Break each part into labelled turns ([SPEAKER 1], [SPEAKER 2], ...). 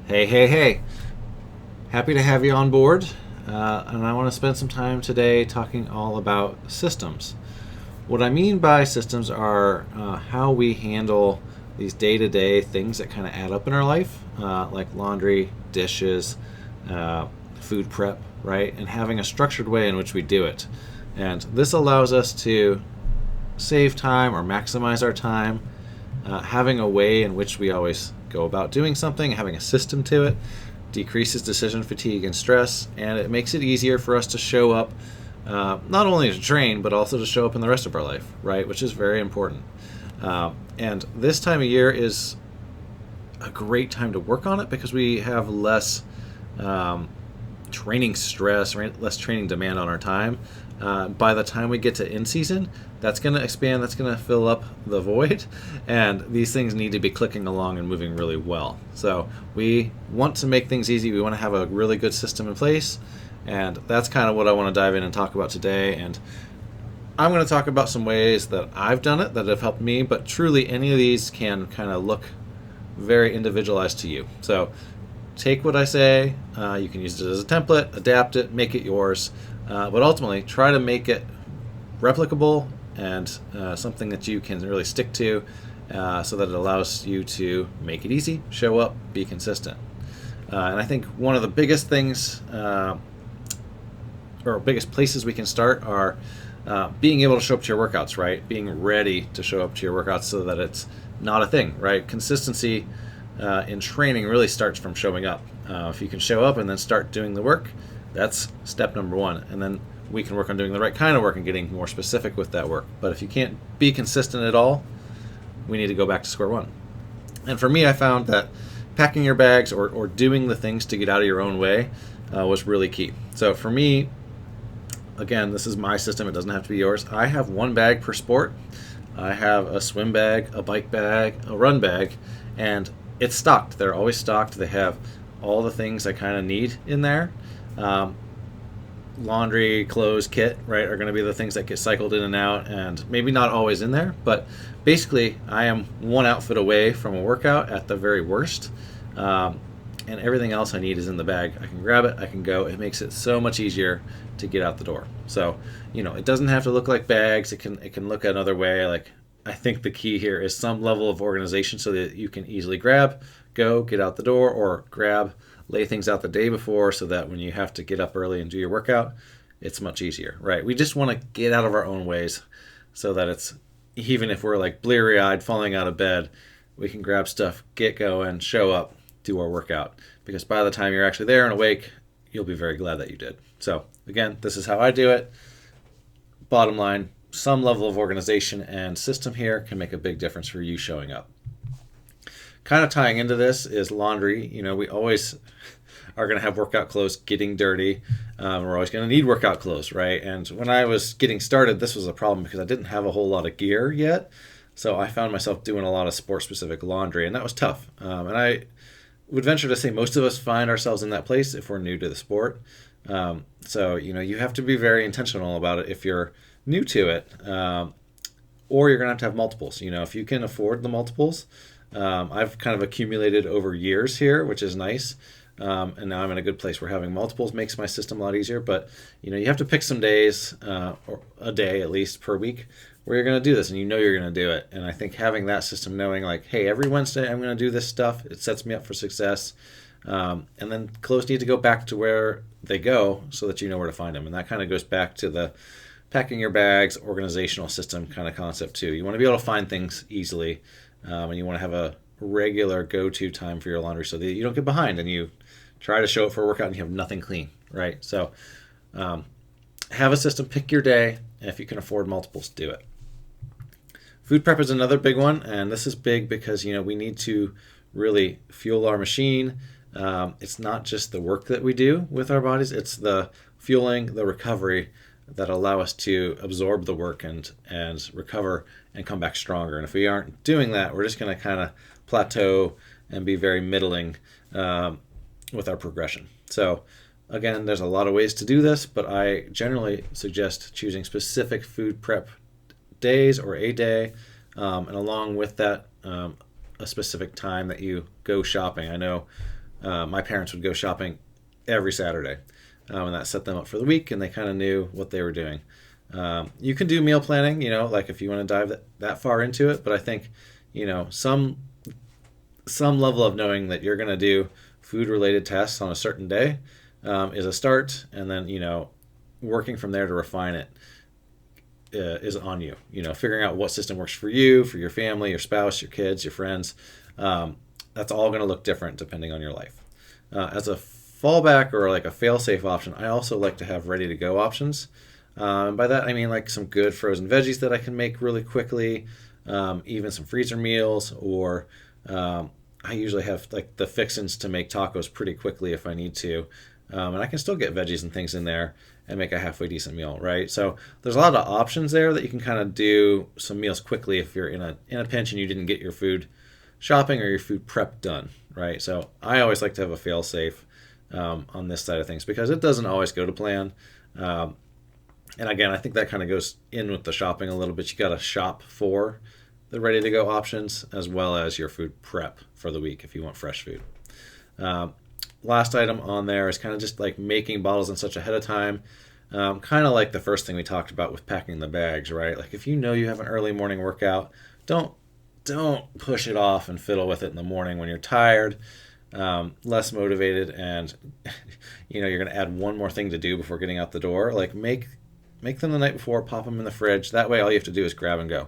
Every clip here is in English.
[SPEAKER 1] Hey, hey, hey. Happy to have you on board. And I want to spend some time today talking all about systems. What I mean by systems are how we handle these day to day things that kind of add up in our life, like laundry, dishes, uh, food prep, right? And having a structured way in which we do it. And this allows us to save time or maximize our time, having a way in which we always go about doing something, having a system to it, decreases decision fatigue and stress, and it makes it easier for us to show up, not only to train, but also to show up in the rest of our life, right? Which is very important. And this time of year is a great time to work on it because we have less um, training stress, right? Less training demand on our time. By the time we get to in season, that's going to expand, that's going to fill up the void, and these things need to be clicking along and moving really well. So we want to make things easy. We want to have a really good system in place, and that's kind of what I want to dive in and talk about today. And I'm going to talk about some ways that I've done it that have helped me, but truly any of these can kind of look very individualized to you. So take what I say, you can use it as a template, adapt it, make it yours, but ultimately try to make it replicable and something that you can really stick to so that it allows you to make it easy, show up, be consistent. And I think one of the biggest things or biggest places we can start are being able to show up to your workouts, right? Being ready to show up to your workouts so that it's not a thing, right? Consistency in training really starts from showing up. If you can show up and then start doing the work, that's step number one. And then we can work on doing the right kind of work and getting more specific with that work. But if you can't be consistent at all, we need to go back to square one. And for me, I found that packing your bags or doing the things to get out of your own way was really key. So for me, again, this is my system. It doesn't have to be yours. I have one bag per sport. I have a swim bag, a bike bag, a run bag, and it's stocked. They're always stocked. They have all the things I kind of need in there. Um, Laundry, clothes, kit, right, are going to be the things that get cycled in and out, and maybe not always in there, but basically, I am one outfit away from a workout at the very worst, um, and everything else I need is in the bag. I can grab it, I can go. It makes it so much easier to get out the door. So, it doesn't have to look like bags. It can look another way. Like I think the key here is some level of organization so that you can easily grab, go, get out the door, or grab, lay things out the day before so that when you have to get up early and do your workout, it's much easier, right? We just want to get out of our own ways so that it's, even if we're like bleary eyed falling out of bed, we can grab stuff, get going, show up, do our workout. Because by the time you're actually there and awake, you'll be very glad that you did. So, again, this is how I do it. Bottom line, some level of organization and system here can make a big difference for you showing up. Kind of tying into this is laundry. We always are going to have workout clothes getting dirty. We're always going to need workout clothes, right? And when I was getting started, this was a problem because I didn't have a whole lot of gear yet. So I found myself doing a lot of sport-specific laundry, and that was tough. And I would venture to say most of us find ourselves in that place if we're new to the sport. So, you have to be very intentional about it if you're new to it, or you're going to have multiples. If you can afford the multiples, I've kind of accumulated over years here, which is nice. And now I'm in a good place where having multiples makes my system a lot easier. But, you have to pick some days, or a day at least per week, where you're going to do this and you're going to do it. And I think having that system, knowing like, hey, every Wednesday I'm going to do this stuff, it sets me up for success. And then clothes need to go back to where they go so that you know where to find them. And that kind of goes back to the packing your bags, organizational system kind of concept too. You want to be able to find things easily, and you want to have a regular go-to time for your laundry so that you don't get behind and you try to show up for a workout and you have nothing clean, right? So have a system, pick your day, and if you can afford multiples, do it. Food prep is another big one, and this is big because we need to really fuel our machine. It's not just the work that we do with our bodies, it's the fueling, the recovery that allow us to absorb the work and recover and come back stronger. And if we aren't doing that, we're just going to kind of plateau and be very middling with our progression. So again, there's a lot of ways to do this, but I generally suggest choosing specific food prep days or a day, and along with that, a specific time that you go shopping. I know My parents would go shopping every Saturday, and that set them up for the week, and they kind of knew what they were doing. You can do meal planning, like if you want to dive that far into it, but I think, some level of knowing that you're going to do food related tests on a certain day is a start, and then working from there to refine it is on you. Figuring out what system works for you, for your family, your spouse, your kids, your friends. That's all going to look different depending on your life. As a fallback or like a fail-safe option, I also like to have ready-to-go options. By that I mean like some good frozen veggies that I can make really quickly, even some freezer meals, or I usually have like the fixins to make tacos pretty quickly if I need to, and I can still get veggies and things in there and make a halfway decent meal, right? So there's a lot of options there that you can kind of do some meals quickly if you're in a pinch and you didn't get your food shopping or your food prep done, right? So I always like to have a fail-safe on this side of things because it doesn't always go to plan. And again, I think that kind of goes in with the shopping a little bit. You got to shop for the ready-to-go options as well as your food prep for the week if you want fresh food. Last item on there is kind of just like making bottles and such ahead of time. Kind of like the first thing we talked about with packing the bags, right? Like if you know you have an early morning workout, don't push it off and fiddle with it in the morning when you're tired, less motivated, and you're going to add one more thing to do before getting out the door. Like make them the night before, pop them in the fridge. That way all you have to do is grab and go.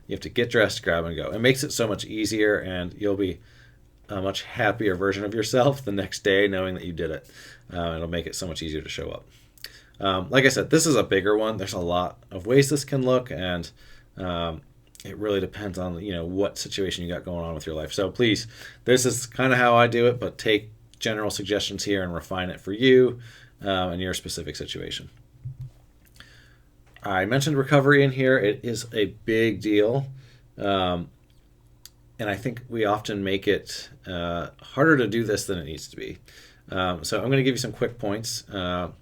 [SPEAKER 1] You have to get dressed, grab and go. It makes it so much easier, and you'll be a much happier version of yourself the next day knowing that you did it. It'll make it so much easier to show up. Like I said, this is a bigger one. There's a lot of ways this can look, and it really depends on what situation you got going on with your life. So please, this is kind of how I do it, but take general suggestions here and refine it for you and your specific situation. I mentioned recovery in here. It is a big deal. And I think we often make it harder to do this than it needs to be. So I'm going to give you some quick points.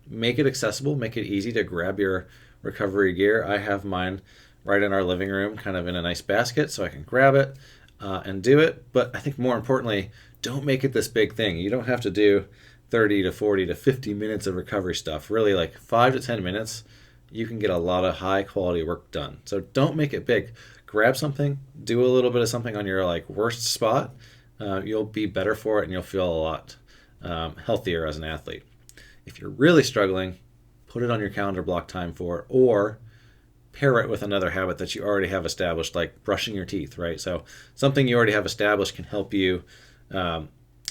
[SPEAKER 1] Make it accessible. Make it easy to grab your recovery gear. I have mine right in our living room, kind of in a nice basket, so I can grab it and do it. But I think more importantly, don't make it this big thing. You don't have to do 30 to 40 to 50 minutes of recovery stuff. Really, like 5 to 10 minutes, you can get a lot of high quality work done. So don't make it big. Grab something, do a little bit of something on your worst spot. You'll be better for it, and you'll feel a lot healthier as an athlete. If you're really struggling, put it on your calendar, block time for it, or pair it with another habit that you already have established, like brushing your teeth, right? So something you already have established can help you kind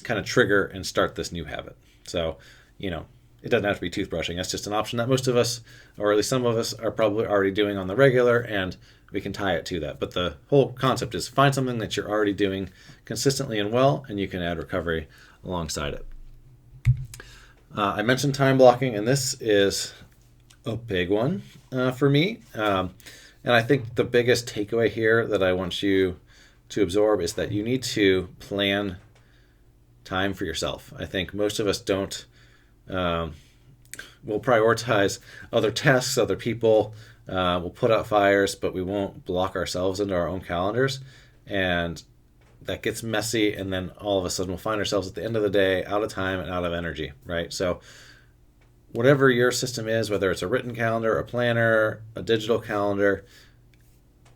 [SPEAKER 1] of trigger and start this new habit. So, it doesn't have to be toothbrushing. That's just an option that most of us, or at least some of us, are probably already doing on the regular, and we can tie it to that. But the whole concept is find something that you're already doing consistently and well, and you can add recovery alongside it. I mentioned time blocking, and this is a big one for me. And I think the biggest takeaway here that I want you to absorb is that you need to plan time for yourself. I think most of us don't. We'll prioritize other tasks, other people. We'll put out fires, but we won't block ourselves into our own calendars. And that gets messy, and then all of a sudden we'll find ourselves at the end of the day out of time and out of energy, right? So whatever your system is, whether it's a written calendar, a planner, a digital calendar,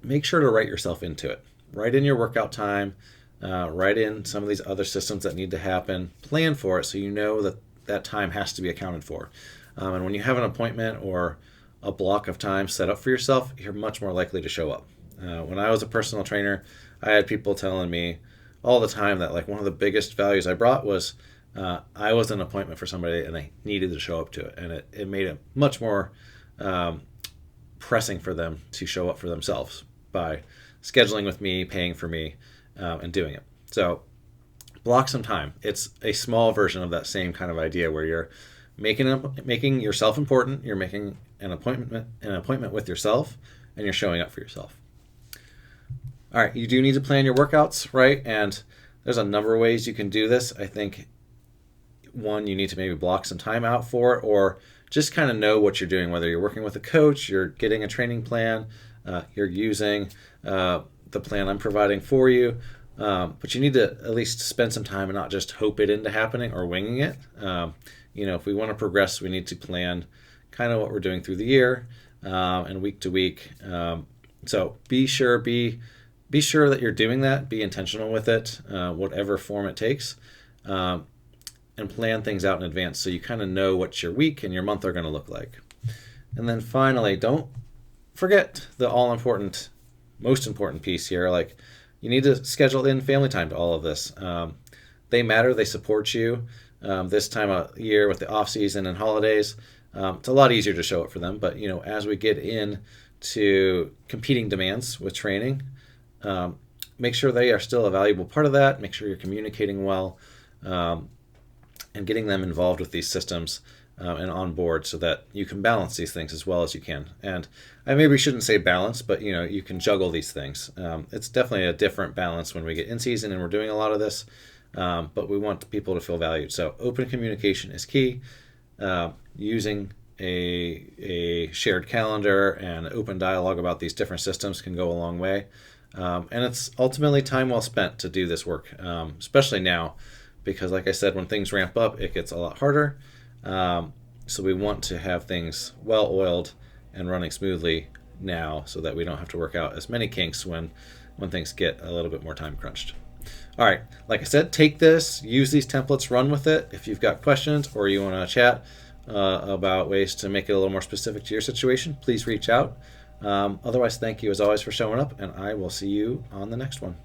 [SPEAKER 1] make sure to write yourself into it. Write in your workout time, write in some of these other systems that need to happen, plan for it so you know that that time has to be accounted for. And when you have an appointment or a block of time set up for yourself, you're much more likely to show up. When I was a personal trainer, I had people telling me all the time that one of the biggest values I brought was I was an appointment for somebody and they needed to show up to it. And it made it much more pressing for them to show up for themselves by scheduling with me, paying for me, and doing it. So block some time. It's a small version of that same kind of idea where you're making yourself important. You're making an appointment with yourself, and you're showing up for yourself. All right, you do need to plan your workouts, right? And there's a number of ways you can do this. I think one, you need to maybe block some time out for it, or just kind of know what you're doing, whether you're working with a coach, you're getting a training plan, you're using the plan I'm providing for you. But you need to at least spend some time and not just hope it into happening or winging it. If we want to progress, we need to plan kind of what we're doing through the year and week to week. So be sure that you're doing that. Be intentional with it, whatever form it takes, and plan things out in advance so you kind of know what your week and your month are going to look like. And then finally, don't forget the all-important, most important piece here. Like, you need to schedule in family time to all of this. They matter. They support you. This time of year with the off season and holidays, it's a lot easier to show up for them. But as we get in to competing demands with training, make sure they are still a valuable part of that. Make sure you're communicating well, and getting them involved with these systems and on board so that you can balance these things as well as you can. And I maybe shouldn't say balance, but you can juggle these things. It's definitely a different balance when we get in season and we're doing a lot of this, but we want people to feel valued. So open communication is key. Using a shared calendar and open dialogue about these different systems can go a long way. And it's ultimately time well spent to do this work, especially now, because like I said, when things ramp up, it gets a lot harder. So we want to have things well oiled and running smoothly now so that we don't have to work out as many kinks when things get a little bit more time crunched. All right, like I said, take this, use these templates, run with it. If you've got questions or you want to chat about ways to make it a little more specific to your situation, please reach out. Otherwise, thank you as always for showing up, and I will see you on the next one.